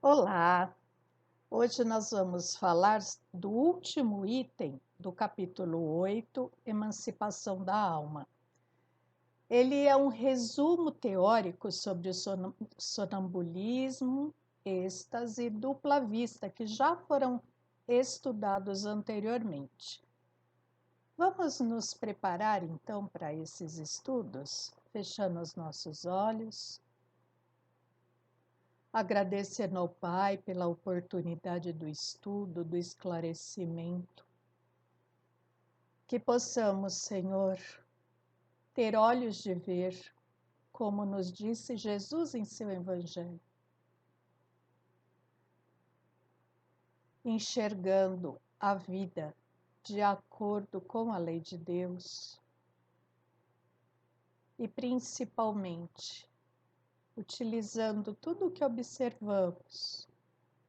Olá! Hoje nós vamos falar do último item do capítulo 8, Emancipação da Alma. Ele é um resumo teórico sobre o sonambulismo, êxtase e dupla vista, que já foram estudados anteriormente. Vamos nos preparar então para esses estudos, fechando os nossos olhos, agradecendo ao Pai pela oportunidade do estudo, do esclarecimento. Que possamos, Senhor, ter olhos de ver, como nos disse Jesus em seu Evangelho, enxergando a vida de acordo com a lei de Deus e, principalmente, utilizando tudo o que observamos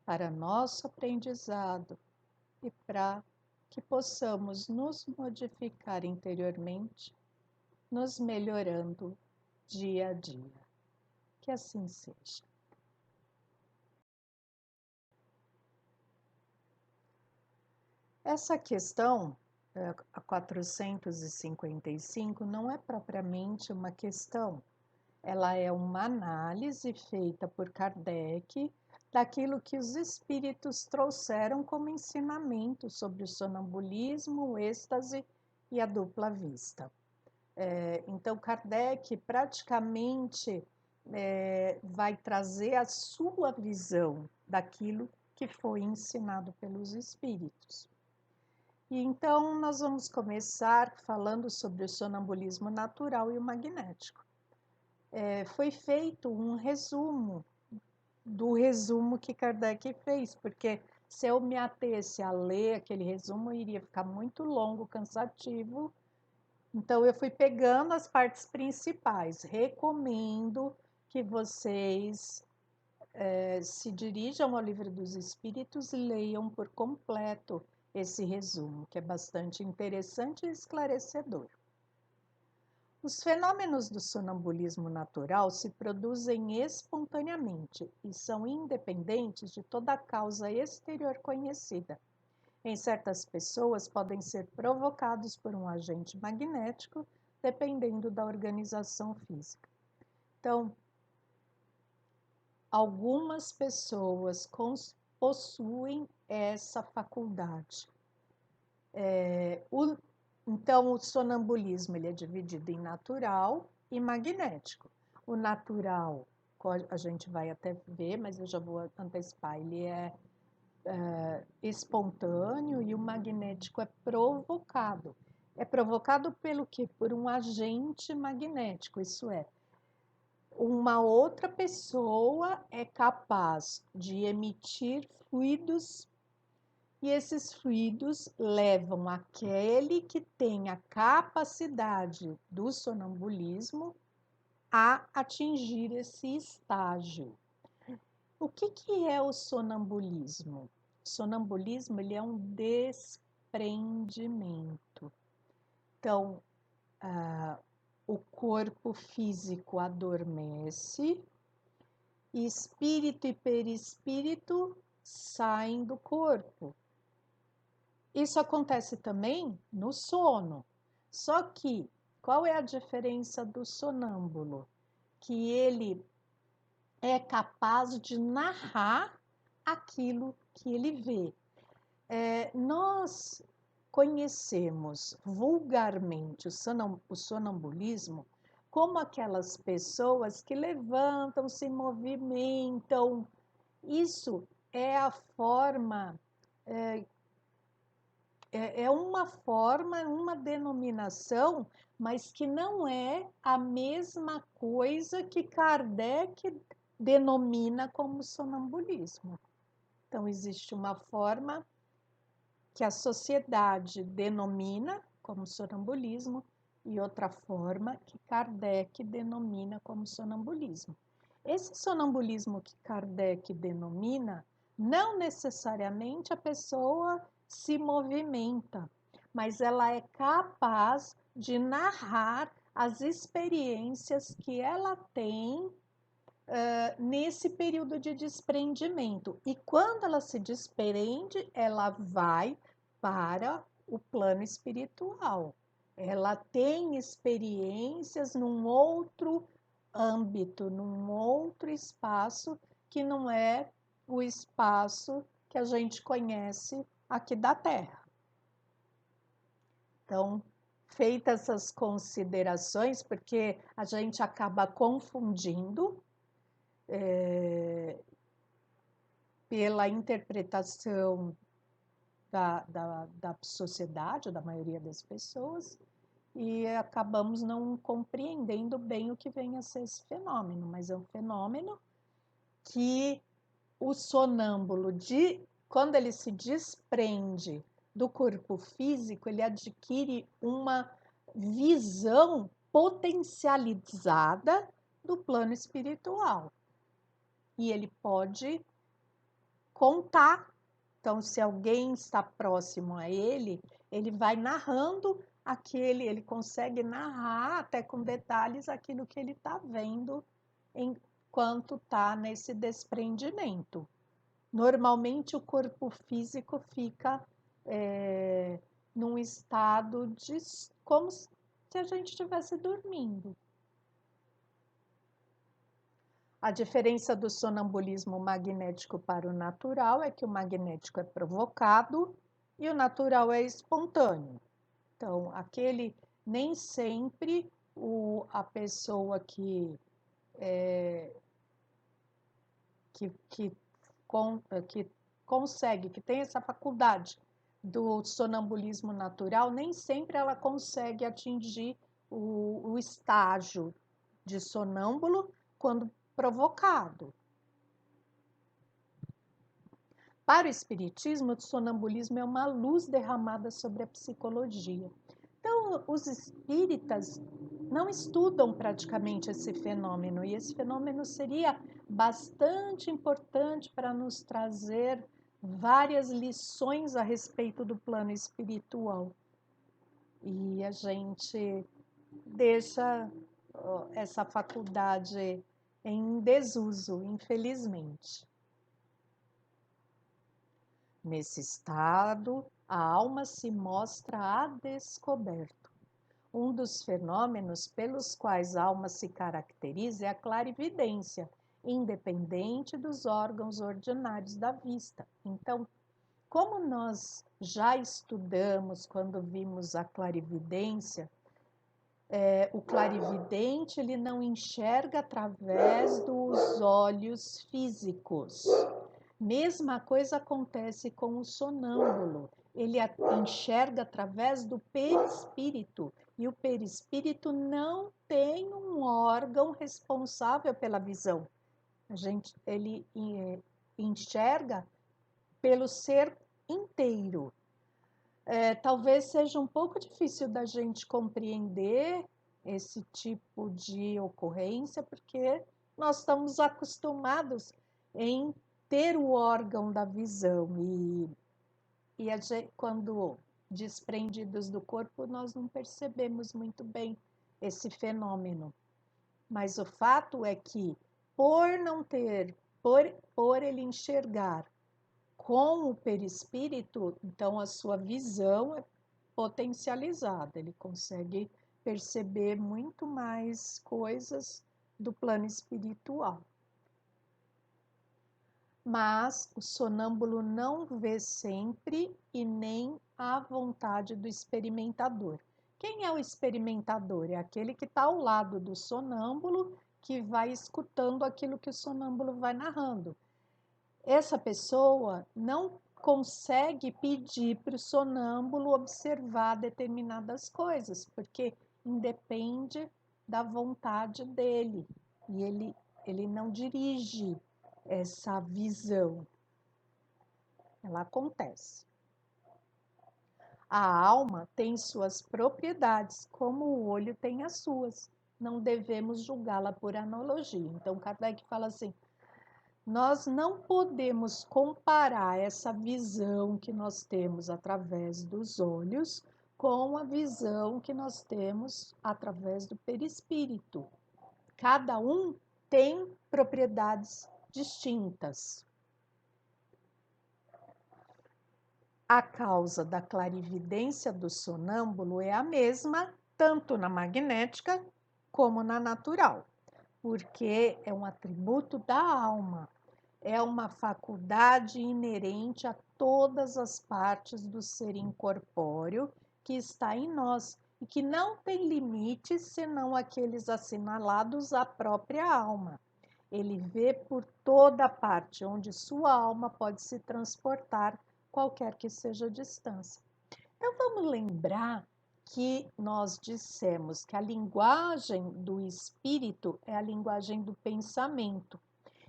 para nosso aprendizado e para que possamos nos modificar interiormente, nos melhorando dia a dia. Que assim seja. Essa questão, a 455, não é propriamente uma questão, ela é uma análise feita por Kardec daquilo que os espíritos trouxeram como ensinamento sobre o sonambulismo, o êxtase e a dupla vista. Então, Kardec praticamente vai trazer a sua visão daquilo que foi ensinado pelos espíritos. E então, nós vamos começar falando sobre o sonambulismo natural e o magnético. Foi feito um resumo do resumo que Kardec fez, porque se eu me atesse a ler aquele resumo, iria ficar muito longo, cansativo. Então, eu fui pegando as partes principais. Recomendo que vocês se dirijam ao Livro dos Espíritos e leiam por completo esse resumo, que é bastante interessante e esclarecedor. Os fenômenos do sonambulismo natural se produzem espontaneamente e são independentes de toda causa exterior conhecida. Em certas pessoas, podem ser provocados por um agente magnético, dependendo da organização física. Então, algumas pessoas possuem essa faculdade. Então, o sonambulismo ele é dividido em natural e magnético. O natural, a gente vai até ver, mas eu já vou antecipar, ele é espontâneo e o magnético é provocado. É provocado pelo quê? Por um agente magnético, isso é, uma outra pessoa é capaz de emitir fluidos e esses fluidos levam aquele que tem a capacidade do sonambulismo a atingir esse estágio. O que é o sonambulismo? O sonambulismo ele é um desprendimento. Então, o corpo físico adormece, espírito e perispírito saem do corpo. Isso acontece também no sono. Só que, qual é a diferença do sonâmbulo? Que ele é capaz de narrar aquilo que ele vê. Nós conhecemos vulgarmente o sonambulismo como aquelas pessoas que levantam, se movimentam. Isso é a forma é uma forma, uma denominação, mas que não é a mesma coisa que Kardec denomina como sonambulismo. Então, existe uma forma que a sociedade denomina como sonambulismo e outra forma que Kardec denomina como sonambulismo. Esse sonambulismo que Kardec denomina, não necessariamente a pessoa se movimenta, mas ela é capaz de narrar as experiências que ela tem nesse período de desprendimento. E quando ela se desprende, ela vai para o plano espiritual. Ela tem experiências num outro âmbito, num outro espaço que não é o espaço que a gente conhece aqui da Terra. Então, feitas essas considerações, porque a gente acaba confundindo pela interpretação da sociedade, da maioria das pessoas, e acabamos não compreendendo bem o que vem a ser esse fenômeno, mas é um fenômeno que o sonâmbulo, quando ele se desprende do corpo físico, ele adquire uma visão potencializada do plano espiritual. E ele pode contar. Então, se alguém está próximo a ele, ele vai narrando ele consegue narrar até com detalhes aquilo que ele está vendo enquanto está nesse desprendimento. Normalmente, o corpo físico fica num estado de como se a gente estivesse dormindo. A diferença do sonambulismo magnético para o natural é que o magnético é provocado e o natural é espontâneo. Então, nem sempre a pessoa que consegue, que tem essa faculdade do sonambulismo natural, nem sempre ela consegue atingir o estágio de sonâmbulo quando provocado. Para o espiritismo, o sonambulismo é uma luz derramada sobre a psicologia. Então, os espíritas não estudam praticamente esse fenômeno, e esse fenômeno seria bastante importante para nos trazer várias lições a respeito do plano espiritual. E a gente deixa essa faculdade em desuso, infelizmente. Nesse estado, a alma se mostra a descoberto. Um dos fenômenos pelos quais a alma se caracteriza é a clarividência, independente dos órgãos ordinários da vista. Então, como nós já estudamos quando vimos a clarividência, o clarividente ele não enxerga através dos olhos físicos. Mesma coisa acontece com o sonâmbulo. Ele enxerga através do perispírito. E o perispírito não tem um órgão responsável pela visão. Ele enxerga pelo ser inteiro. Talvez seja um pouco difícil da gente compreender esse tipo de ocorrência, porque nós estamos acostumados em ter o órgão da visão e quando desprendidos do corpo, nós não percebemos muito bem esse fenômeno. Mas o fato é que, por ele enxergar com o perispírito, então a sua visão é potencializada, ele consegue perceber muito mais coisas do plano espiritual. Mas o sonâmbulo não vê sempre e nem à vontade do experimentador. Quem é o experimentador? É aquele que está ao lado do sonâmbulo, que vai escutando aquilo que o sonâmbulo vai narrando. Essa pessoa não consegue pedir para o sonâmbulo observar determinadas coisas, porque independe da vontade dele, e ele não dirige essa visão. Ela acontece. A alma tem suas propriedades, como o olho tem as suas. Não devemos julgá-la por analogia. Então, Kardec fala assim, nós não podemos comparar essa visão que nós temos através dos olhos com a visão que nós temos através do perispírito. Cada um têm propriedades distintas. A causa da clarividência do sonâmbulo é a mesma, tanto na magnética como na natural, porque é um atributo da alma, é uma faculdade inerente a todas as partes do ser incorpóreo que está em nós e que não tem limites senão aqueles assinalados à própria alma. Ele vê por toda parte onde sua alma pode se transportar, qualquer que seja a distância. Então vamos lembrar que nós dissemos que a linguagem do espírito é a linguagem do pensamento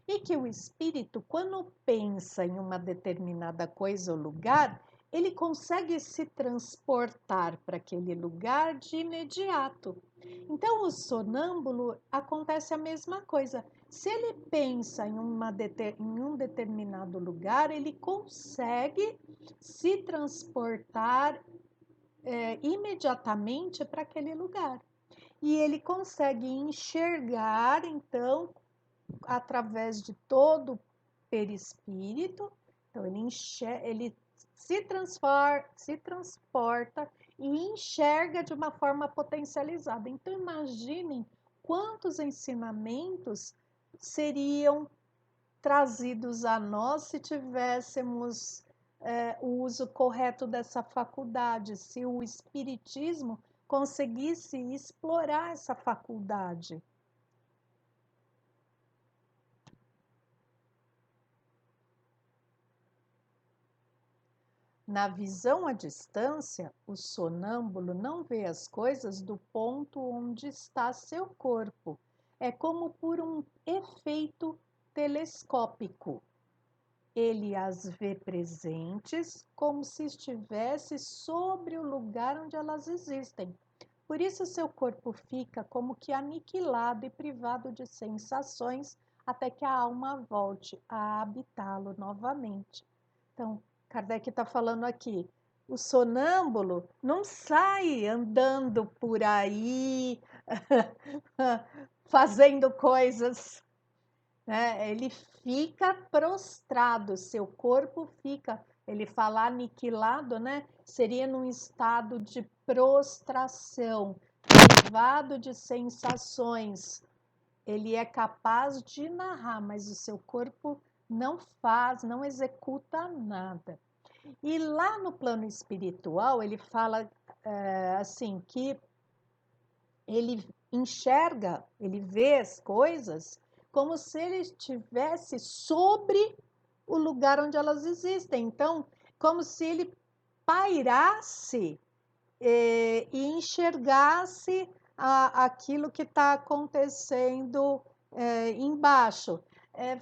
e que o espírito, quando pensa em uma determinada coisa ou lugar, ele consegue se transportar para aquele lugar de imediato. Então, o sonâmbulo acontece a mesma coisa. Se ele pensa em um determinado lugar, ele consegue se transportar imediatamente para aquele lugar. E ele consegue enxergar, então, através de todo o perispírito, então ele se transporta e enxerga de uma forma potencializada. Então imaginem quantos ensinamentos seriam trazidos a nós se tivéssemos o uso correto dessa faculdade, se o espiritismo conseguisse explorar essa faculdade. Na visão à distância, o sonâmbulo não vê as coisas do ponto onde está seu corpo. É como por um efeito telescópico. Ele as vê presentes como se estivesse sobre o lugar onde elas existem. Por isso seu corpo fica como que aniquilado e privado de sensações até que a alma volte a habitá-lo novamente. Então, Kardec está falando aqui, o sonâmbulo não sai andando por aí, fazendo coisas, né? Ele fica prostrado, seu corpo fica, ele fala aniquilado, né? Seria num estado de prostração, privado de sensações. Ele é capaz de narrar, mas o seu corpo não faz, não executa nada. E lá no plano espiritual, ele fala assim, que ele enxerga, ele vê as coisas como se ele estivesse sobre o lugar onde elas existem. Então, como se ele pairasse e enxergasse aquilo que está acontecendo embaixo.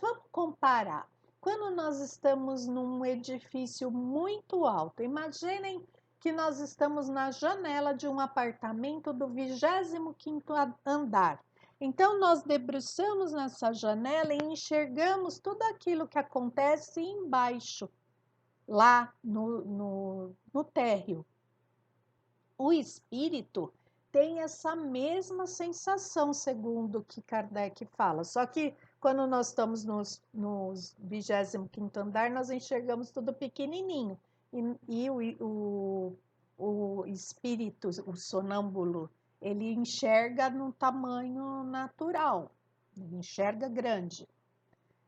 Vamos comparar. Quando nós estamos num edifício muito alto, imaginem que nós estamos na janela de um apartamento do 25º andar. Então, nós debruçamos nessa janela e enxergamos tudo aquilo que acontece embaixo, lá no térreo. O espírito tem essa mesma sensação, segundo o que Kardec fala. Só que quando nós estamos nos 25º andar, nós enxergamos tudo pequenininho. E o espírito, o sonâmbulo, ele enxerga no tamanho natural, ele enxerga grande.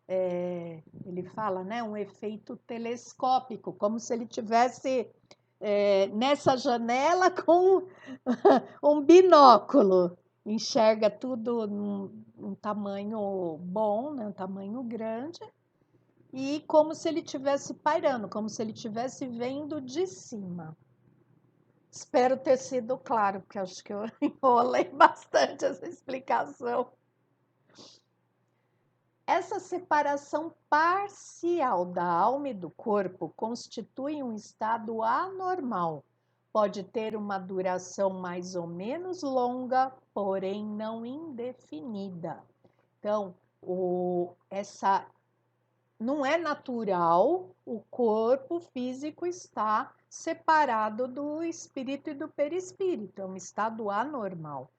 Ele fala, né, um efeito telescópico, como se ele tivesse nessa janela com um binóculo, enxerga tudo num tamanho bom, né, um tamanho grande, e como se ele estivesse pairando, como se ele estivesse vendo de cima. Espero ter sido claro, porque acho que eu enrolei bastante essa explicação. Essa separação parcial da alma e do corpo constitui um estado anormal. Pode ter uma duração mais ou menos longa, porém não indefinida. Então, essa não é natural o corpo físico estar separado do espírito e do perispírito, é um estado anormal.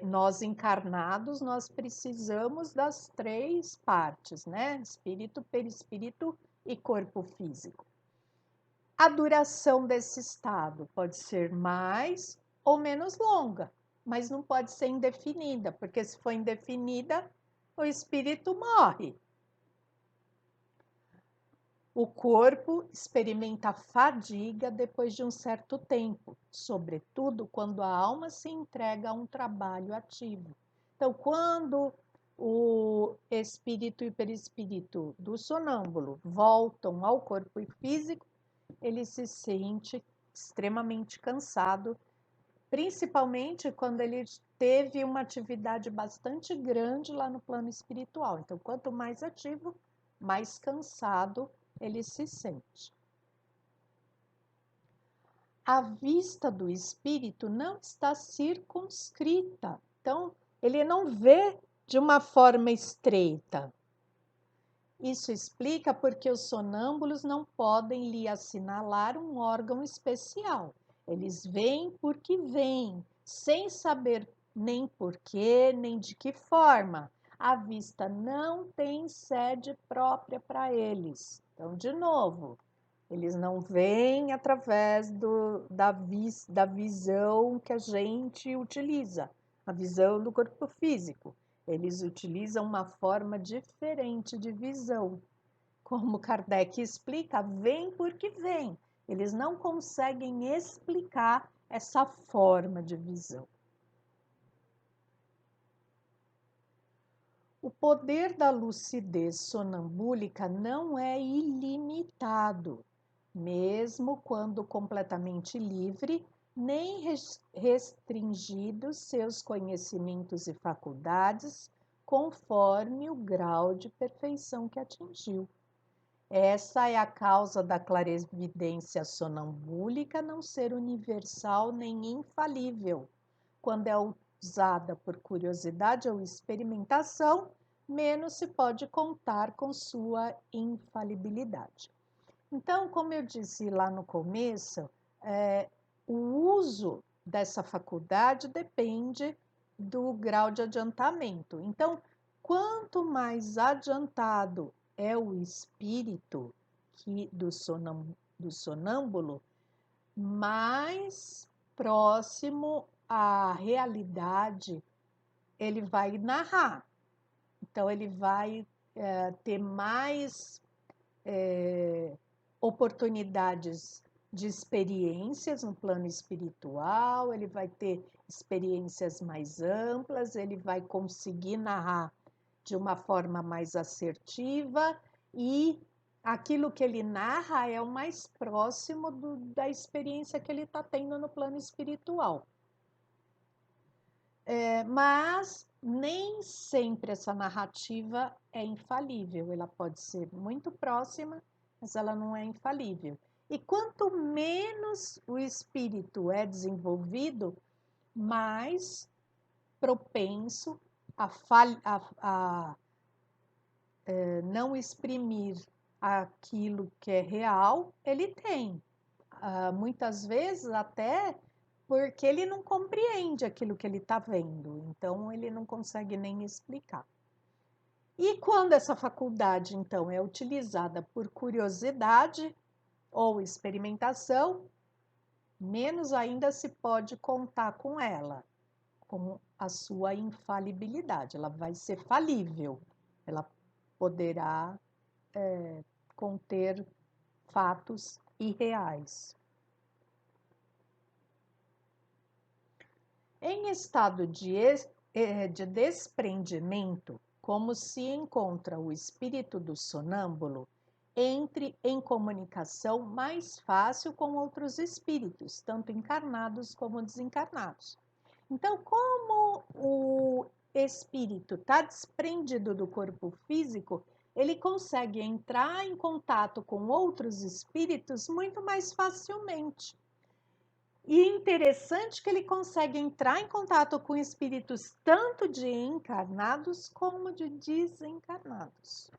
nós encarnados, nós precisamos das 3 partes, né? Espírito, perispírito e corpo físico. A duração desse estado pode ser mais ou menos longa, mas não pode ser indefinida, porque se for indefinida, o espírito morre. O corpo experimenta fadiga depois de um certo tempo, sobretudo quando a alma se entrega a um trabalho ativo. Então, quando o espírito e o perispírito do sonâmbulo voltam ao corpo físico, ele se sente extremamente cansado, principalmente quando ele teve uma atividade bastante grande lá no plano espiritual. Então, quanto mais ativo, mais cansado ele se sente. A vista do espírito não está circunscrita, então ele não vê de uma forma estreita. Isso explica porque os sonâmbulos não podem lhe assinalar um órgão especial. Eles veem porque veem, sem saber nem porquê, nem de que forma. A vista não tem sede própria para eles. Então, de novo, eles não veem através da visão que a gente utiliza, a visão do corpo físico. Eles utilizam uma forma diferente de visão. Como Kardec explica, vem porque vem. Eles não conseguem explicar essa forma de visão. O poder da lucidez sonambúlica não é ilimitado, mesmo quando completamente livre, nem restringidos seus conhecimentos e faculdades, conforme o grau de perfeição que atingiu. Essa é a causa da clarividência sonambúlica não ser universal nem infalível. Quando é usada por curiosidade ou experimentação, menos se pode contar com sua infalibilidade. Então, como eu disse lá no começo, o uso dessa faculdade depende do grau de adiantamento. Então, quanto mais adiantado é o espírito do sonâmbulo, mais próximo à realidade ele vai narrar. Então, ele vai ter mais oportunidades de experiências no plano espiritual, ele vai ter experiências mais amplas, ele vai conseguir narrar de uma forma mais assertiva e aquilo que ele narra é o mais próximo da experiência que ele está tendo no plano espiritual. Mas nem sempre essa narrativa é infalível, ela pode ser muito próxima, mas ela não é infalível. E quanto menos o espírito é desenvolvido, mais propenso a não exprimir aquilo que é real, ele tem. Muitas vezes até porque ele não compreende aquilo que ele está vendo, então ele não consegue nem explicar. E quando essa faculdade, então, é utilizada por curiosidade ou experimentação, menos ainda se pode contar com ela, com a sua infalibilidade. Ela vai ser falível, ela poderá conter fatos irreais. Em estado de desprendimento, como se encontra o espírito do sonâmbulo, entre em comunicação mais fácil com outros espíritos, tanto encarnados como desencarnados. Então, como o espírito está desprendido do corpo físico, ele consegue entrar em contato com outros espíritos muito mais facilmente. E é interessante que ele consegue entrar em contato com espíritos tanto de encarnados como de desencarnados.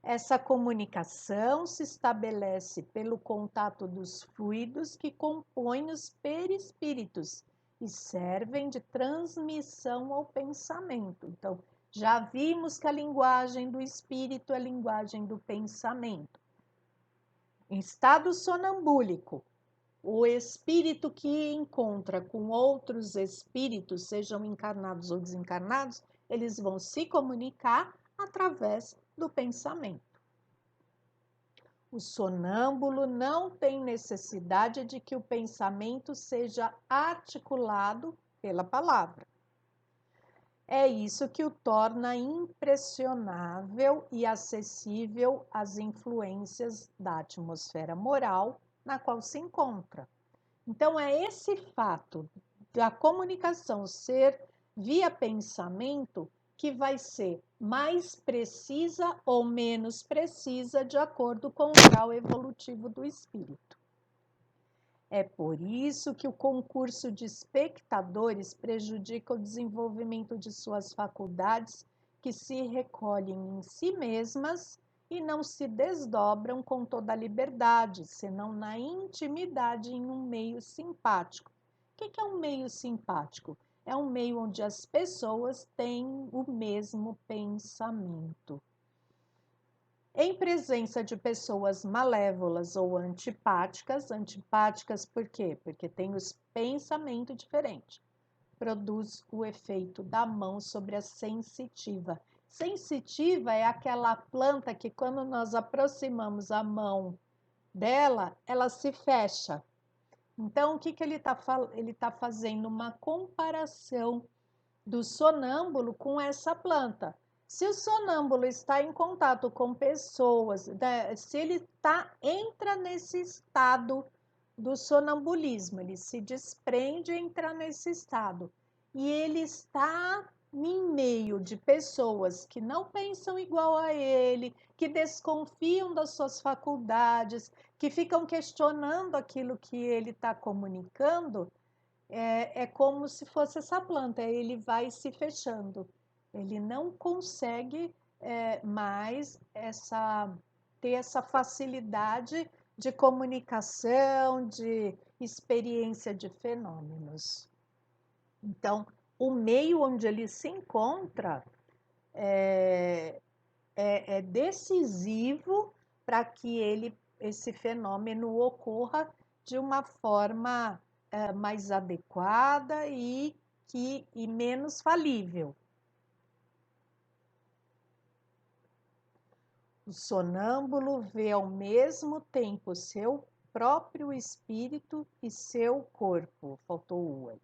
Essa comunicação se estabelece pelo contato dos fluidos que compõem os perispíritos e servem de transmissão ao pensamento. Então, já vimos que a linguagem do espírito é a linguagem do pensamento. Em estado sonambúlico, o espírito que encontra com outros espíritos, sejam encarnados ou desencarnados, eles vão se comunicar através do pensamento. O sonâmbulo não tem necessidade de que o pensamento seja articulado pela palavra. É isso que o torna impressionável e acessível às influências da atmosfera moral na qual se encontra. Então, é esse fato da comunicação ser via pensamento que vai ser mais precisa ou menos precisa de acordo com o grau evolutivo do espírito. É por isso que o concurso de espectadores prejudica o desenvolvimento de suas faculdades, que se recolhem em si mesmas e não se desdobram com toda a liberdade, senão na intimidade em um meio simpático. O que é um meio simpático? É um meio onde as pessoas têm o mesmo pensamento. Em presença de pessoas malévolas ou antipáticas por quê? Porque tem os pensamentos diferentes. Produz o efeito da mão sobre a sensitiva. Sensitiva é aquela planta que quando nós aproximamos a mão dela, ela se fecha. Então, o que ele está fazendo? Uma comparação do sonâmbulo com essa planta. Se o sonâmbulo está em contato com pessoas, né, se ele entra nesse estado do sonambulismo, ele se desprende e entra nesse estado, e ele está em meio de pessoas que não pensam igual a ele, que desconfiam das suas faculdades, que ficam questionando aquilo que ele está comunicando, é como se fosse essa planta, ele vai se fechando. Ele não consegue mais ter essa facilidade de comunicação, de experiência de fenômenos. Então, o meio onde ele se encontra é decisivo para que esse fenômeno ocorra de uma forma mais adequada e menos falível. O sonâmbulo vê ao mesmo tempo seu próprio espírito e seu corpo, faltou o aí.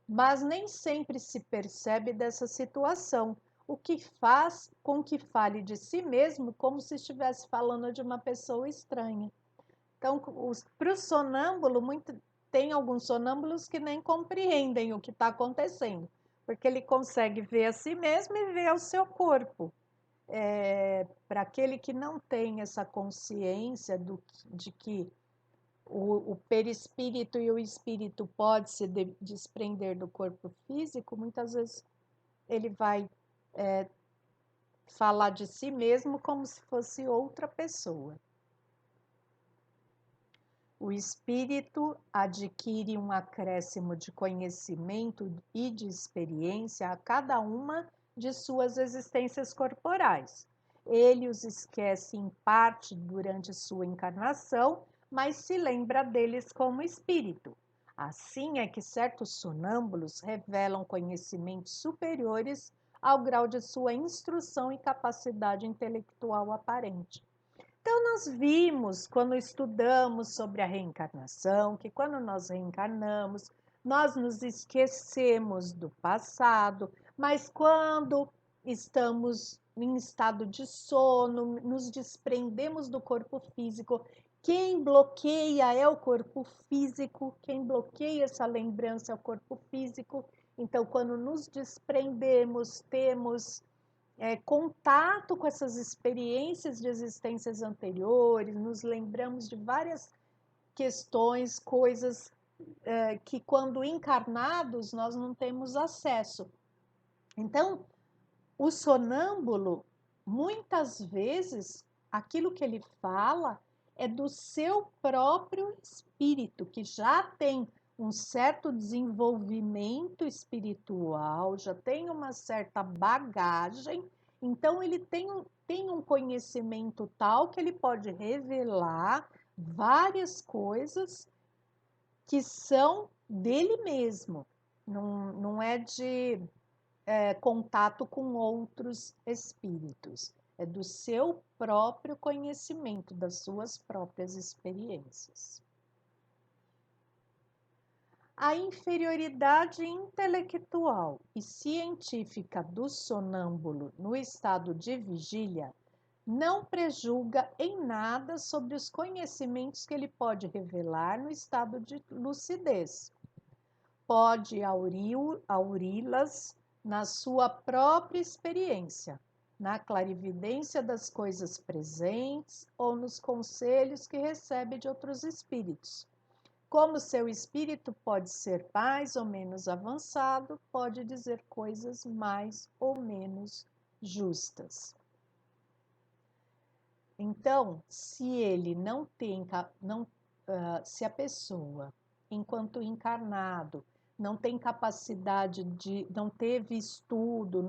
Mas nem sempre se percebe dessa situação, o que faz com que fale de si mesmo como se estivesse falando de uma pessoa estranha. Então, para o sonâmbulo, tem alguns sonâmbulos que nem compreendem o que está acontecendo, porque ele consegue ver a si mesmo e ver o seu corpo. Para aquele que não tem essa consciência de que o perispírito e o espírito pode se desprender do corpo físico, muitas vezes ele vai falar de si mesmo como se fosse outra pessoa. O espírito adquire um acréscimo de conhecimento e de experiência a cada uma de suas existências corporais. Ele os esquece em parte durante sua encarnação, mas se lembra deles como espírito. Assim é que certos sonâmbulos revelam conhecimentos superiores ao grau de sua instrução e capacidade intelectual aparente. Então, nós vimos, quando estudamos sobre a reencarnação, que quando nós reencarnamos, nós nos esquecemos do passado, mas quando estamos em estado de sono, nos desprendemos do corpo físico. Quem bloqueia é o corpo físico, quem bloqueia essa lembrança é o corpo físico. Então, quando nos desprendemos, temos contato com essas experiências de existências anteriores, nos lembramos de várias questões, coisas que quando encarnados nós não temos acesso. Então, o sonâmbulo, muitas vezes, aquilo que ele fala é do seu próprio espírito, que já tem um certo desenvolvimento espiritual, já tem uma certa bagagem, então ele tem um conhecimento tal que ele pode revelar várias coisas que são dele mesmo, não é de contato com outros espíritos, é do seu próprio conhecimento, das suas próprias experiências. A inferioridade intelectual e científica do sonâmbulo no estado de vigília não prejulga em nada sobre os conhecimentos que ele pode revelar no estado de lucidez. Pode auri-las na sua própria experiência, na clarividência das coisas presentes ou nos conselhos que recebe de outros espíritos. Como seu espírito pode ser mais ou menos avançado, pode dizer coisas mais ou menos justas. Então, se ele não tem, se a pessoa, enquanto encarnado, não tem capacidade de, não teve estudo,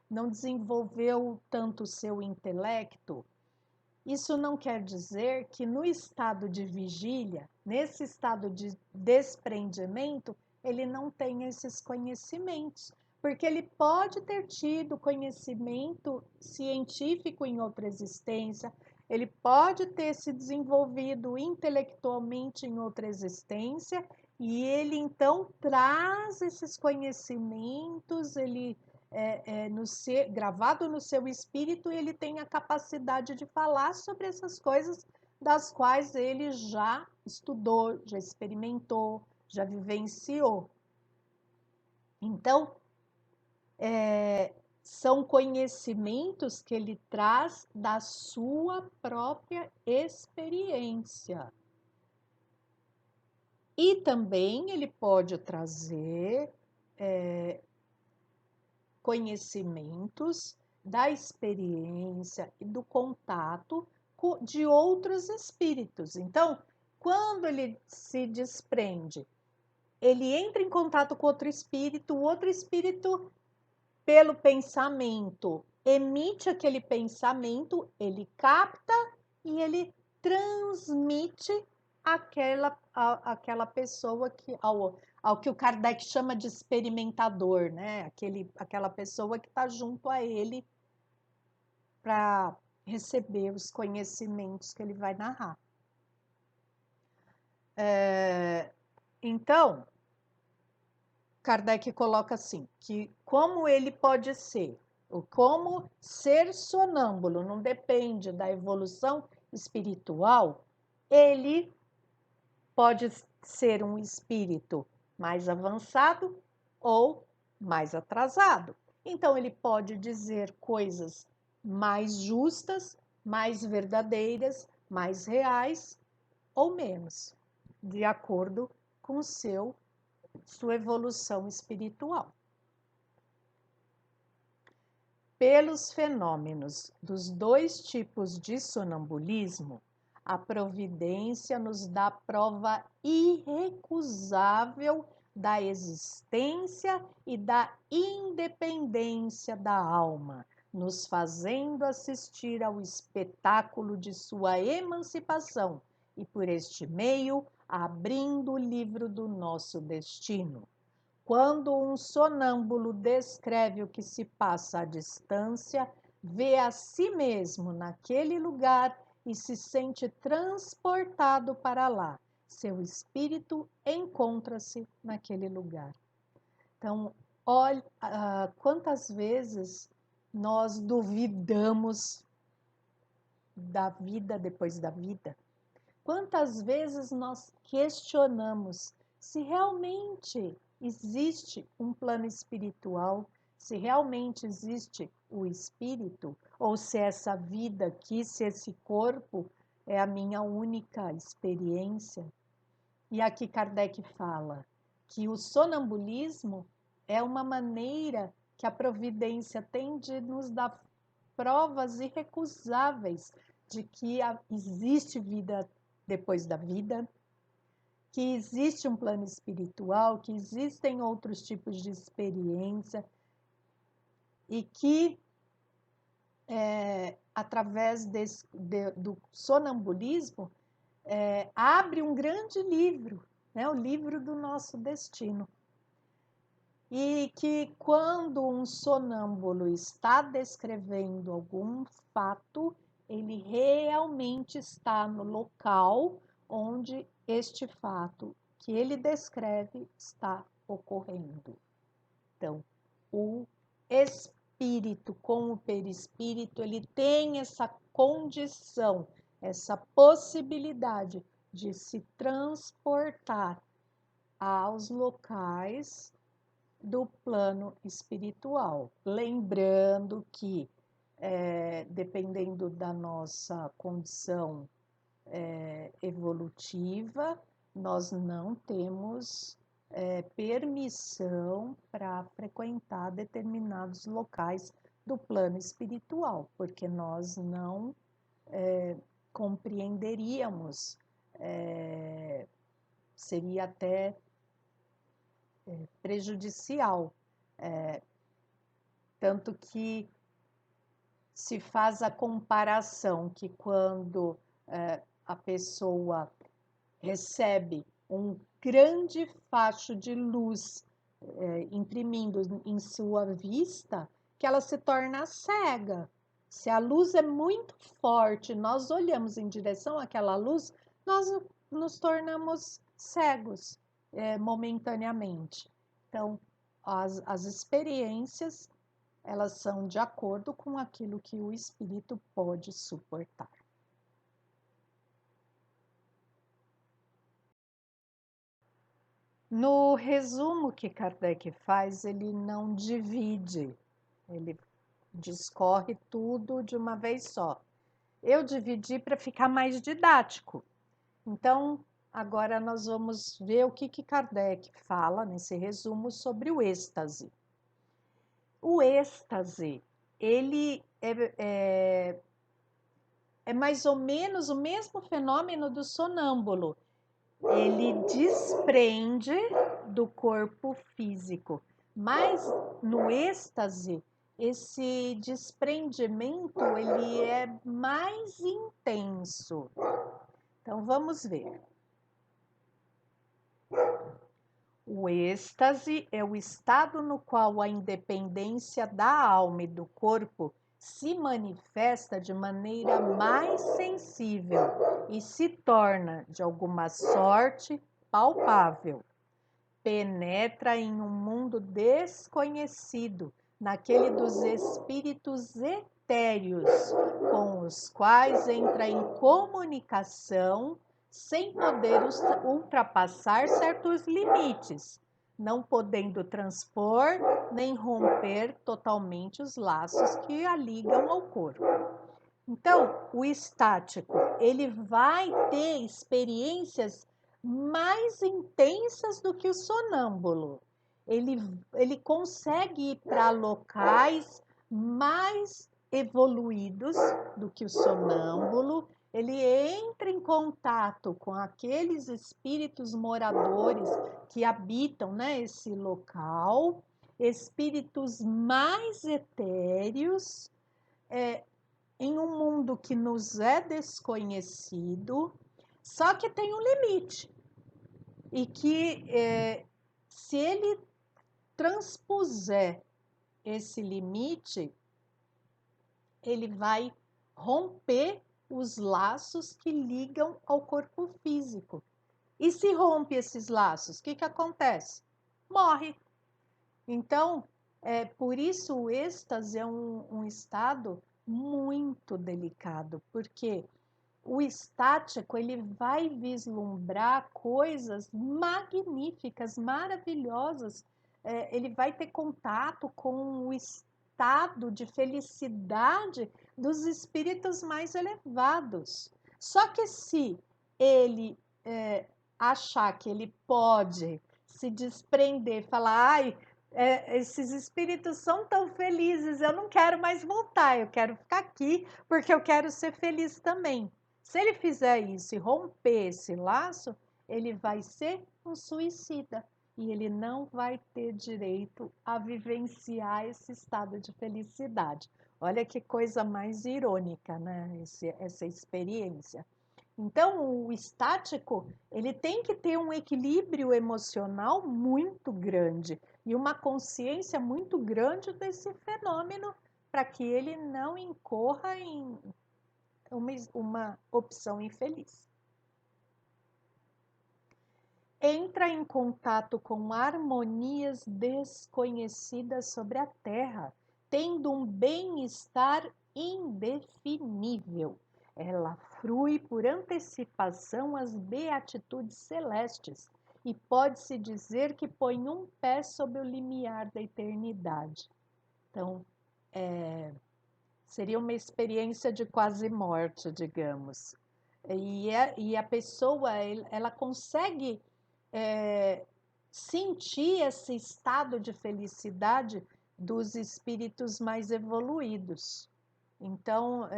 não desenvolveu tanto o seu intelecto, isso não quer dizer que no estado de vigília, nesse estado de desprendimento, ele não tenha esses conhecimentos, porque ele pode ter tido conhecimento científico em outra existência, ele pode ter se desenvolvido intelectualmente em outra existência, e ele então traz esses conhecimentos, ele gravado no seu espírito, ele tem a capacidade de falar sobre essas coisas das quais ele já estudou, já experimentou, já vivenciou. Então, são conhecimentos que ele traz da sua própria experiência. E também ele pode trazer conhecimentos da experiência e do contato de outros espíritos. Então, quando ele se desprende, ele entra em contato com o outro espírito, pelo pensamento, emite aquele pensamento, ele capta e ele transmite aquela pessoa ao que o Kardec chama de experimentador, né? Aquela pessoa que está junto a ele para receber os conhecimentos que ele vai narrar. Então, Kardec coloca assim, que como ele pode ser, como ser sonâmbulo não depende da evolução espiritual, ele pode ser um espírito mais avançado ou mais atrasado. Então, ele pode dizer coisas mais justas, mais verdadeiras, mais reais ou menos, de acordo com sua evolução espiritual. Pelos fenômenos dos dois tipos de sonambulismo, a providência nos dá prova irrecusável da existência e da independência da alma, nos fazendo assistir ao espetáculo de sua emancipação e, por este meio, abrindo o livro do nosso destino. Quando um sonâmbulo descreve o que se passa à distância, vê a si mesmo naquele lugar e se sente transportado para lá. Seu espírito encontra-se naquele lugar. Então, olha, quantas vezes nós duvidamos da vida depois da vida? Quantas vezes nós questionamos se realmente existe um plano espiritual, se realmente existe o espírito, ou se essa vida aqui, se esse corpo é a minha única experiência? E aqui Kardec fala que o sonambulismo é uma maneira que a providência tem de nos dar provas irrecusáveis de que existe vida depois da vida, que existe um plano espiritual, que existem outros tipos de experiência e que, através do sonambulismo, abre um grande livro, né? O livro do nosso destino. E que quando um sonâmbulo está descrevendo algum fato, ele realmente está no local onde este fato que ele descreve está ocorrendo. Então, o espírito com o perispírito, ele tem essa condição, essa possibilidade de se transportar aos locais do plano espiritual. Lembrando que, dependendo da nossa condição evolutiva, nós não temos permissão para frequentar determinados locais do plano espiritual, porque nós não compreenderíamos, seria até prejudicial. Tanto que se faz a comparação que quando a pessoa recebe um grande facho de luz imprimindo em sua vista, que ela se torna cega. Se a luz é muito forte, nós olhamos em direção àquela luz, nós nos tornamos cegos momentaneamente. Então, as experiências, elas são de acordo com aquilo que o espírito pode suportar. No resumo que Kardec faz, ele não divide, ele discorre tudo de uma vez só. Eu dividi para ficar mais didático. Então, agora nós vamos ver o que Kardec fala nesse resumo sobre o êxtase. O êxtase, ele é mais ou menos o mesmo fenômeno do sonâmbulo. Ele desprende do corpo físico, mas no êxtase, esse desprendimento ele é mais intenso. Então, vamos ver. O êxtase é o estado no qual a independência da alma e do corpo se manifesta de maneira mais sensível e se torna, de alguma sorte, palpável. Penetra em um mundo desconhecido, naquele dos espíritos etéreos, com os quais entra em comunicação sem poder ultrapassar certos limites, não podendo transpor nem romper totalmente os laços que a ligam ao corpo. Então, o estático, ele vai ter experiências mais intensas do que o sonâmbulo. Ele consegue ir para locais mais evoluídos do que o sonâmbulo. Ele entra em contato com aqueles espíritos moradores que habitam, né, esse local, espíritos mais etéreos, em um mundo que nos é desconhecido, só que tem um limite. E que se ele transpuser esse limite, ele vai romper os laços que ligam ao corpo físico. E se rompe esses laços, o que acontece? Morre. Então, por isso o êxtase é um estado muito delicado, porque o estático ele vai vislumbrar coisas magníficas, maravilhosas. Ele vai ter contato com o estado de felicidade dos espíritos mais elevados. Só que se ele achar que ele pode se desprender, falar, ai, esses espíritos são tão felizes, eu não quero mais voltar, eu quero ficar aqui porque eu quero ser feliz também. Se ele fizer isso e romper esse laço, ele vai ser um suicida e ele não vai ter direito a vivenciar esse estado de felicidade. Olha que coisa mais irônica, né? Essa experiência. Então, o estático, ele tem que ter um equilíbrio emocional muito grande e uma consciência muito grande desse fenômeno para que ele não incorra em uma opção infeliz. Entra em contato com harmonias desconhecidas sobre a Terra, tendo um bem-estar indefinível. Ela frui por antecipação as beatitudes celestes e pode-se dizer que põe um pé sob o limiar da eternidade. Então, seria uma experiência de quase morte, digamos. E a pessoa, ela consegue sentir esse estado de felicidade dos espíritos mais evoluídos. Então,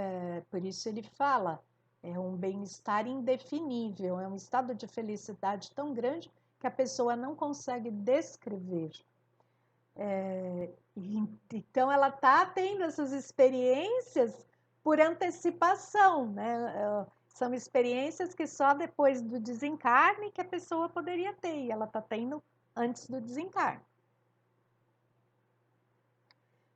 por isso ele fala, é um bem-estar indefinível, é um estado de felicidade tão grande que a pessoa não consegue descrever. Então, ela está tendo essas experiências por antecipação, né? São experiências que só depois do desencarne que a pessoa poderia ter, e ela está tendo antes do desencarne.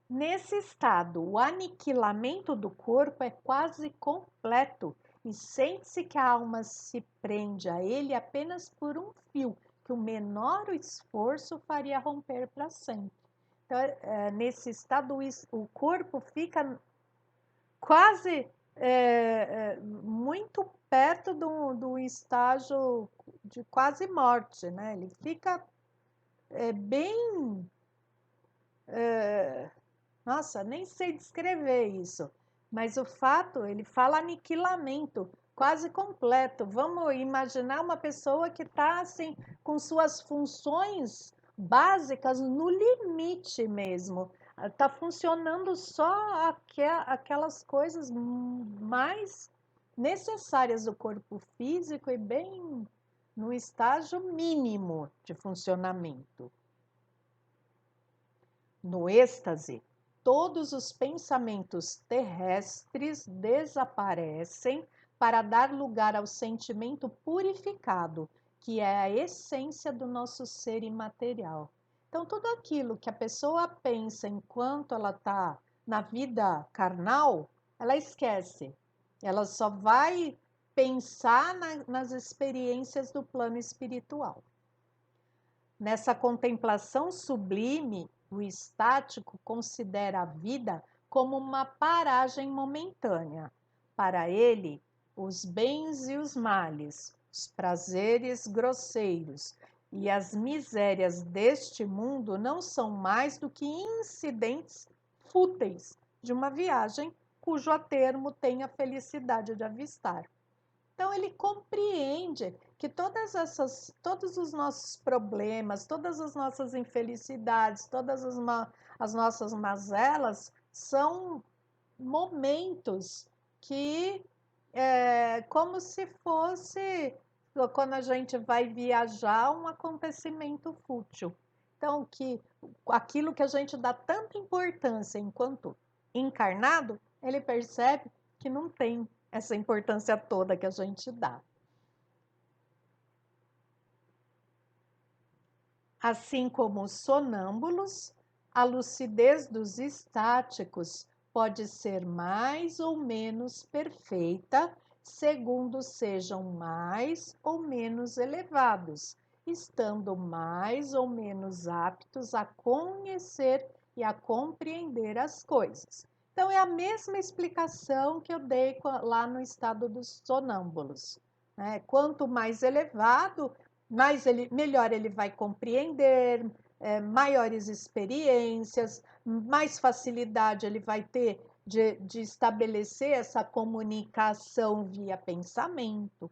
Nesse estado, o aniquilamento do corpo é quase completo e sente-se que a alma se prende a ele apenas por um fio, que o menor esforço faria romper para sempre. Então, nesse estado, o corpo fica quase muito perto do estágio de quase morte, né? Ele fica bem... nossa, nem sei descrever isso, mas o fato, ele fala aniquilamento quase completo. Vamos imaginar uma pessoa que está assim, com suas funções básicas no limite mesmo. Está funcionando só aquelas coisas mais necessárias do corpo físico e bem no estágio mínimo de funcionamento. No êxtase, todos os pensamentos terrestres desaparecem para dar lugar ao sentimento purificado, que é a essência do nosso ser imaterial. Então, tudo aquilo que a pessoa pensa enquanto ela está na vida carnal, ela esquece. Ela só vai pensar nas experiências do plano espiritual. Nessa contemplação sublime, o estático considera a vida como uma paragem momentânea. Para ele, os bens e os males, os prazeres grosseiros e as misérias deste mundo não são mais do que incidentes fúteis de uma viagem cujo atermo tem a felicidade de avistar. Então, ele compreende que todos os nossos problemas, todas as nossas infelicidades, todas as nossas mazelas são momentos que como se fosse, quando a gente vai viajar, um acontecimento fútil. Então, que aquilo que a gente dá tanta importância enquanto encarnado, ele percebe que não tem essa importância toda que a gente dá. Assim como os sonâmbulos, a lucidez dos estáticos pode ser mais ou menos perfeita, segundo sejam mais ou menos elevados, estando mais ou menos aptos a conhecer e a compreender as coisas. Então, é a mesma explicação que eu dei lá no estado dos sonâmbulos. Né? Quanto mais elevado, melhor ele vai compreender, maiores experiências, mais facilidade ele vai ter de estabelecer essa comunicação via pensamento.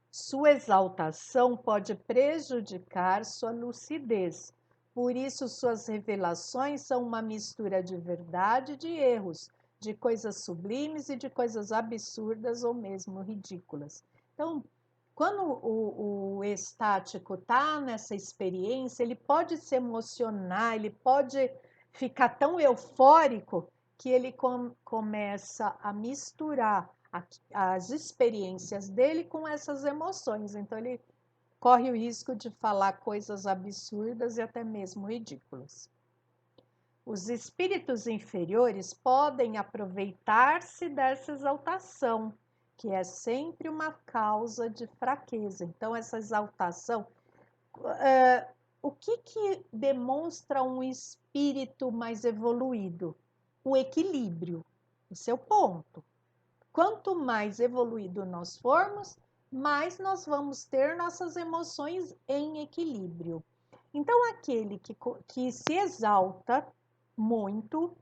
Sua exaltação pode prejudicar sua lucidez. Por isso, suas revelações são uma mistura de verdade e de erros, de coisas sublimes e de coisas absurdas ou mesmo ridículas. Então, quando o estático está nessa experiência, ele pode se emocionar, ele pode ficar tão eufórico que ele começa a misturar as experiências dele com essas emoções. Então, ele corre o risco de falar coisas absurdas e até mesmo ridículas. Os espíritos inferiores podem aproveitar-se dessa exaltação, que é sempre uma causa de fraqueza. Então, essa exaltação, o que demonstra um espírito mais evoluído? O equilíbrio, esse é o ponto. Quanto mais evoluído nós formos, mais nós vamos ter nossas emoções em equilíbrio. Então, aquele que se exalta muito,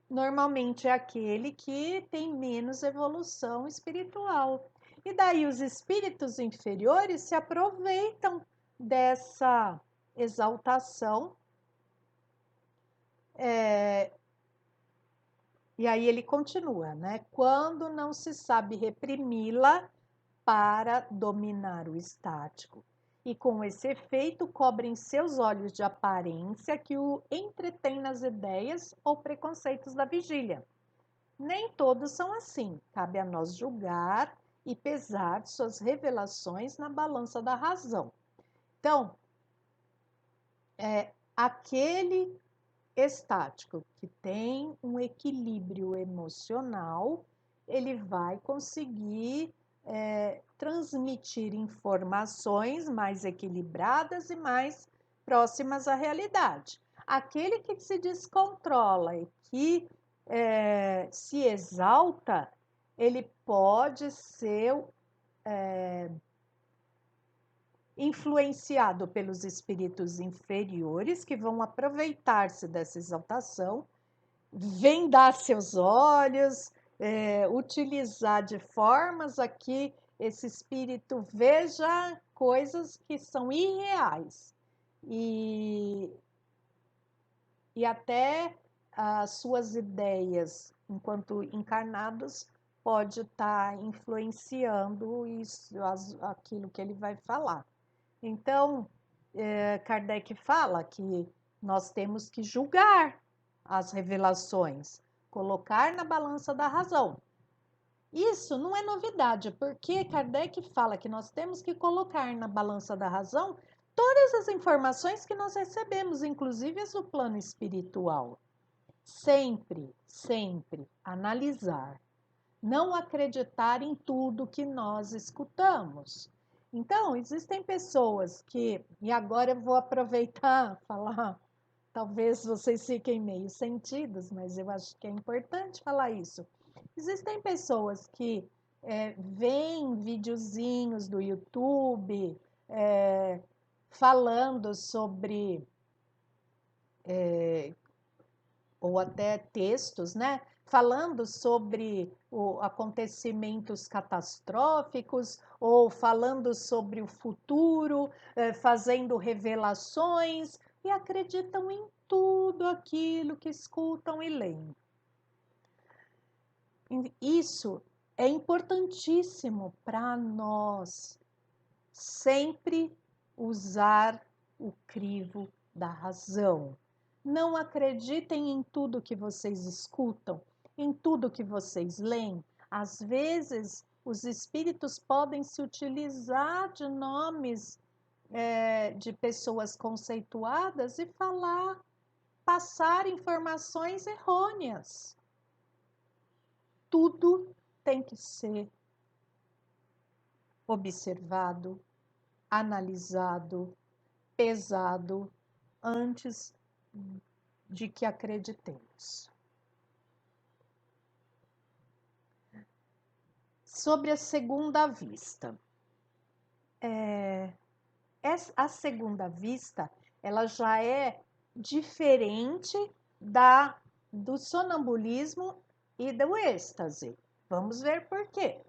normalmente é aquele que tem menos evolução espiritual. E daí os espíritos inferiores se aproveitam dessa exaltação. E aí ele continua, né? Quando não se sabe reprimi-la para dominar o estático. E com esse efeito cobrem seus olhos de aparência que o entretém nas ideias ou preconceitos da vigília. Nem todos são assim. Cabe a nós julgar e pesar suas revelações na balança da razão. Então, aquele estático que tem um equilíbrio emocional, ele vai conseguir transmitir informações mais equilibradas e mais próximas à realidade. Aquele que se descontrola e que se exalta, ele pode ser influenciado pelos espíritos inferiores que vão aproveitar-se dessa exaltação, vendar seus olhos, utilizar de formas a que esse espírito veja coisas que são irreais e até as suas ideias, enquanto encarnados, pode estar influenciando isso, aquilo que ele vai falar. Então, Kardec fala que nós temos que julgar as revelações, colocar na balança da razão. Isso não é novidade, porque Kardec fala que nós temos que colocar na balança da razão todas as informações que nós recebemos, inclusive as do plano espiritual. Sempre, sempre analisar. Não acreditar em tudo que nós escutamos. Então, existem pessoas que, e agora eu vou aproveitar falar, talvez vocês fiquem meio sentidos, mas eu acho que é importante falar isso. Existem pessoas que veem videozinhos do YouTube falando sobre, ou até textos, né? Falando sobre acontecimentos catastróficos ou falando sobre o futuro, fazendo revelações e acreditam em tudo aquilo que escutam e leem. Isso é importantíssimo para nós sempre usar o crivo da razão. Não acreditem em tudo que vocês escutam, em tudo que vocês leem. Às vezes, os espíritos podem se utilizar de nomes de pessoas conceituadas e passar informações errôneas. Tudo tem que ser observado, analisado, pesado antes de que acreditemos. Sobre a segunda vista. A segunda vista, ela já é diferente do sonambulismo e do êxtase. Vamos ver por quê.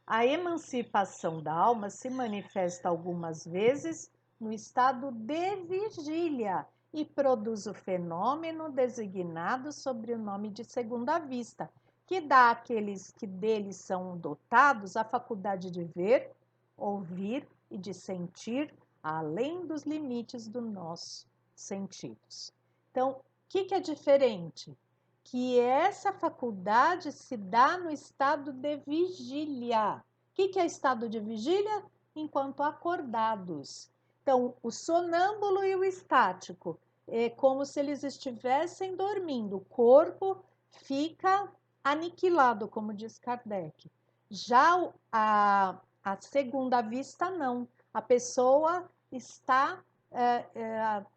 A emancipação da alma se manifesta algumas vezes no estado de vigília e produz o fenômeno designado sob o nome de segunda vista, que dá àqueles que deles são dotados a faculdade de ver, ouvir e de sentir além dos limites dos nossos sentidos. Então, o que é diferente? Que essa faculdade se dá no estado de vigília. O que é estado de vigília? Enquanto acordados. Então, o sonâmbulo e o estático é como se eles estivessem dormindo. O corpo fica aniquilado, como diz Kardec. Já a segunda vista, não. A pessoa está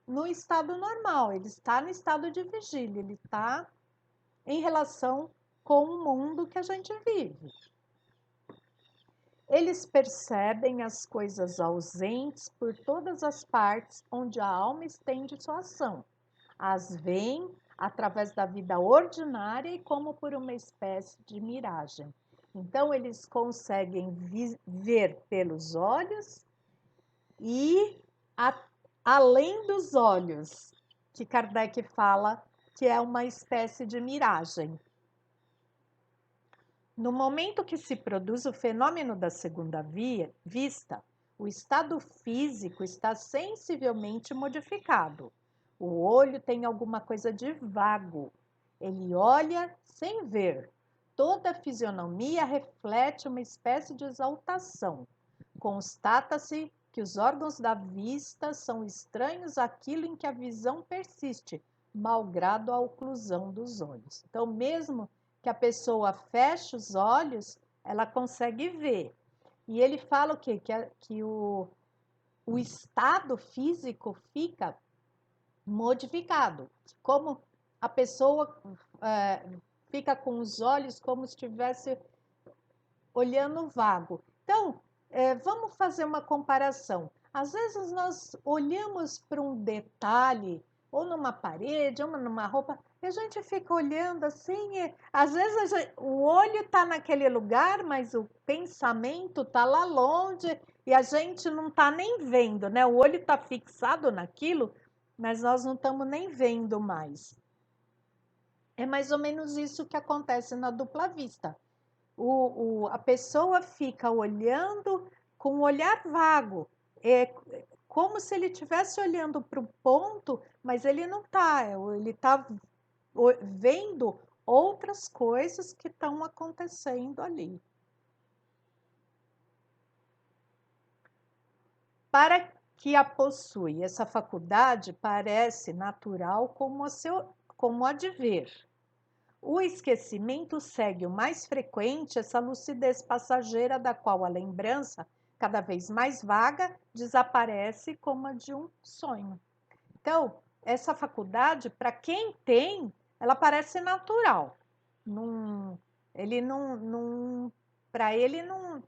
no estado normal, ele está no estado de vigília, ele está em relação com o mundo que a gente vive. Eles percebem as coisas ausentes por todas as partes onde a alma estende sua ação. As veem através da vida ordinária e como por uma espécie de miragem. Então, eles conseguem ver pelos olhos e além dos olhos, que Kardec fala que é uma espécie de miragem. No momento que se produz o fenômeno da segunda vista, o estado físico está sensivelmente modificado. O olho tem alguma coisa de vago. Ele olha sem ver. Toda a fisionomia reflete uma espécie de exaltação. Constata-se que os órgãos da vista são estranhos àquilo em que a visão persiste, malgrado a oclusão dos olhos. Então, mesmo que a pessoa feche os olhos, ela consegue ver. E ele fala o quê? Que o estado físico fica modificado. Como a pessoa fica com os olhos como se estivesse olhando vago. Então, vamos fazer uma comparação. Às vezes nós olhamos para um detalhe, ou numa parede, ou numa roupa, e a gente fica olhando assim, às vezes o olho está naquele lugar, mas o pensamento está lá longe e a gente não está nem vendo, né? O olho está fixado naquilo, mas nós não estamos nem vendo mais. É mais ou menos isso que acontece na dupla vista. A pessoa fica olhando com um olhar vago, é como se ele estivesse olhando para o ponto, mas ele não está, ele está vendo outras coisas que estão acontecendo ali. Para que a possui, essa faculdade parece natural como a de ver. O esquecimento segue o mais frequente essa lucidez passageira da qual a lembrança, cada vez mais vaga, desaparece como a de um sonho. Então, essa faculdade, para quem tem, ela parece natural. Para ele não,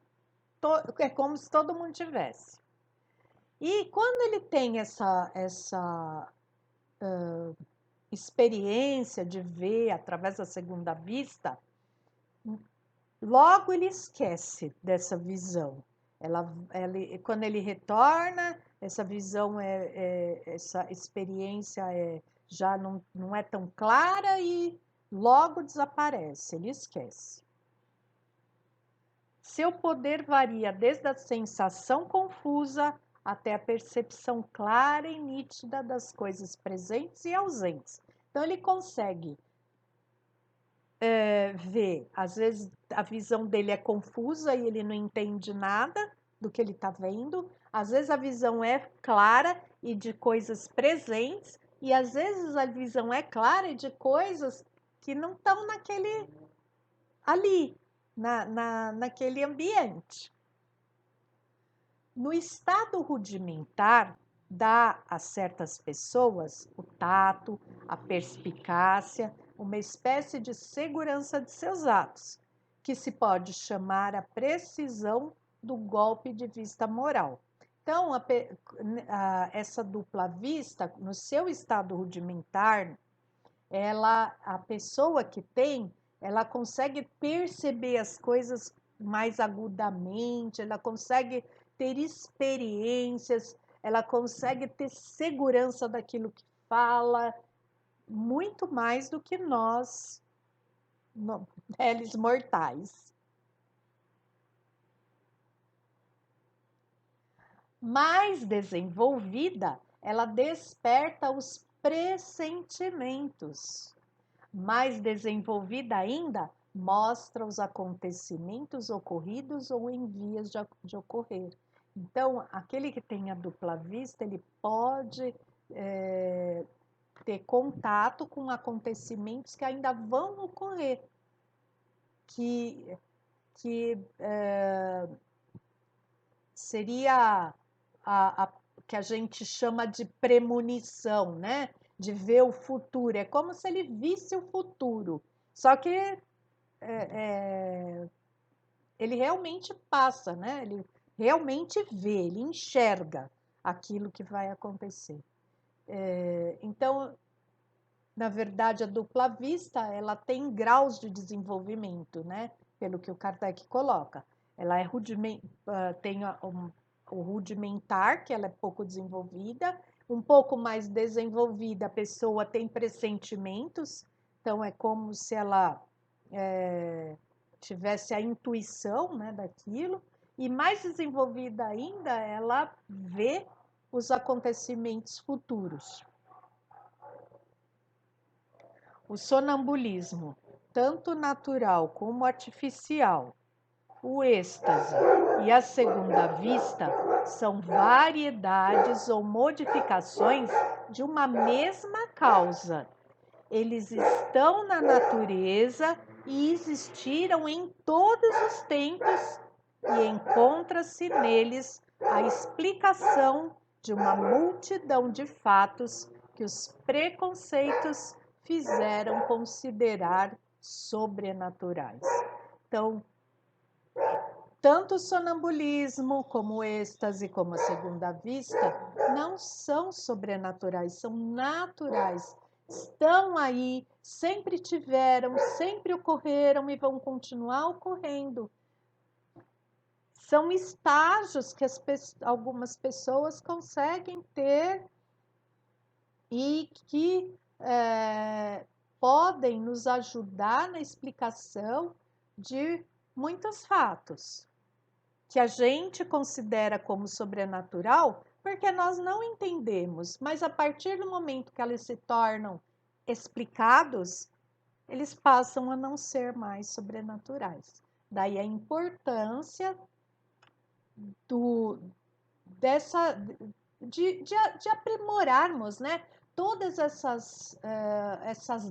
é como se todo mundo tivesse. E quando ele tem essa experiência de ver através da segunda vista, logo ele esquece dessa visão. Quando ele retorna, essa visão, essa experiência já não é tão clara e logo desaparece, ele esquece. Seu poder varia desde a sensação confusa até a percepção clara e nítida das coisas presentes e ausentes. Então, ele consegue ver, às vezes a visão dele é confusa e ele não entende nada do que ele está vendo, às vezes a visão é clara e de coisas presentes, e às vezes a visão é clara e de coisas que não estão ali, naquele ambiente. No estado rudimentar, dá a certas pessoas o tato, a perspicácia, uma espécie de segurança de seus atos, que se pode chamar a precisão do golpe de vista moral. Então, essa dupla vista, no seu estado rudimentar, a pessoa que tem, ela consegue perceber as coisas mais agudamente, ela consegue ter experiências, ela consegue ter segurança daquilo que fala, muito mais do que nós réis mortais. Mais desenvolvida, ela desperta os pressentimentos. Mais desenvolvida ainda, mostra os acontecimentos ocorridos ou em vias de ocorrer. Então, aquele que tem a dupla vista, ele pode ter contato com acontecimentos que ainda vão ocorrer, que seria a que a gente chama de premonição, né? De ver o futuro. É como se ele visse o futuro. Só que ele realmente passa, né? Ele realmente vê, ele enxerga aquilo que vai acontecer. Então, na verdade, a dupla vista, ela tem graus de desenvolvimento, né? Pelo que o Kardec coloca. Ela é tem o rudimentar, que ela é pouco desenvolvida, um pouco mais desenvolvida, a pessoa tem pressentimentos, então é como se ela tivesse a intuição, né, daquilo, e mais desenvolvida ainda, ela vê os acontecimentos futuros. O sonambulismo, tanto natural como artificial, o êxtase e a segunda vista são variedades ou modificações de uma mesma causa. Eles estão na natureza e existiram em todos os tempos e encontra-se neles a explicação de uma multidão de fatos que os preconceitos fizeram considerar sobrenaturais. Então, tanto o sonambulismo, como o êxtase, como a segunda vista, não são sobrenaturais, são naturais. Estão aí, sempre tiveram, sempre ocorreram e vão continuar ocorrendo. São estágios que algumas pessoas conseguem ter e que podem nos ajudar na explicação de muitos fatos que a gente considera como sobrenatural, porque nós não entendemos, mas a partir do momento que eles se tornam explicados, eles passam a não ser mais sobrenaturais. Daí a importância de aprimorarmos, né, todas essas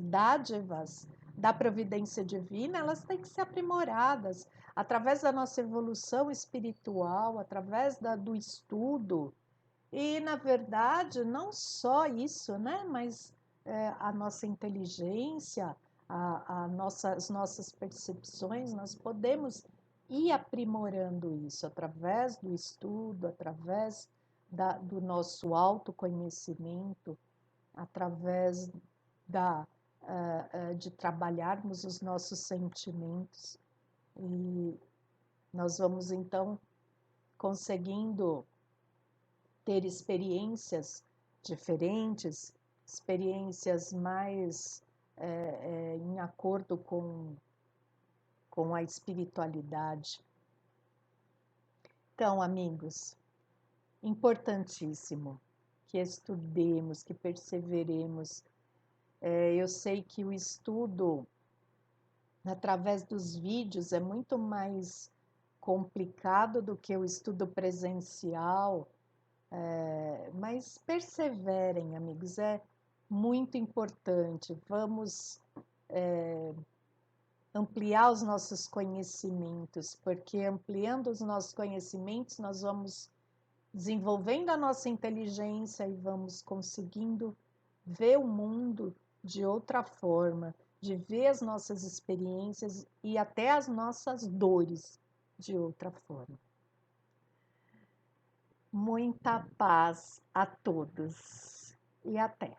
dádivas da providência divina, elas têm que ser aprimoradas através da nossa evolução espiritual, através do estudo. E, na verdade, não só isso, né, mas a nossa inteligência, as nossas percepções, nós podemos ir aprimorando isso através do estudo, através do nosso autoconhecimento, através de trabalharmos os nossos sentimentos. E nós vamos, então, conseguindo ter experiências diferentes, experiências mais em acordo com a espiritualidade. Então, amigos, importantíssimo que estudemos, que perseveremos. Eu sei que o estudo através dos vídeos é muito mais complicado do que o estudo presencial, mas perseverem, amigos, é muito importante. Vamos ampliar os nossos conhecimentos, porque ampliando os nossos conhecimentos, nós vamos desenvolvendo a nossa inteligência e vamos conseguindo ver o mundo de outra forma, de ver as nossas experiências e até as nossas dores de outra forma. Muita paz a todos e até!